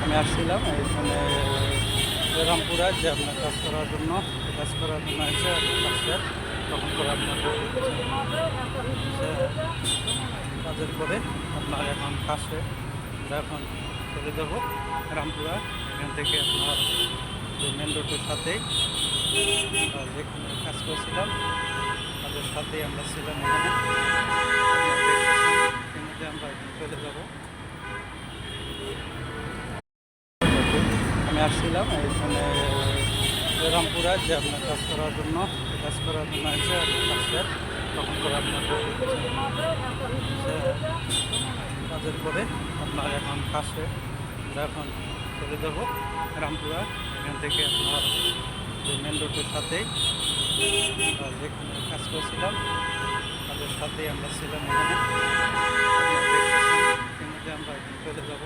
আমি আসছিলাম এখানে রামপুরা যে আপনার কাজ করার জন্য এসে কাজের তখন করে আপনার কাজের পরে আপনার এখন কাছে আমরা এখন চলে যাব রামপুরা। এখান থেকে আপনার যে মেন রোডের সাথেই যেখানে কাজ করছিলাম তাদের সাথেই আমরা ছিলাম এখানে। আমরা এখন চলে যাব। আমি আসছিলাম এখানে রামপুরা যে আপনার কাজ করার জন্য এসে কাজের তখন করে আপনার কাজের পরে আপনার এখন কাছে আমরা এখন চলে যাব রামপুরা। এখান থেকে আপনার যে মেন রোডের সাথেই যেখানে কাজ করছিলাম তাদের সাথেই আমরা ছিলাম এখানে। আমরা এখন চলে যাব।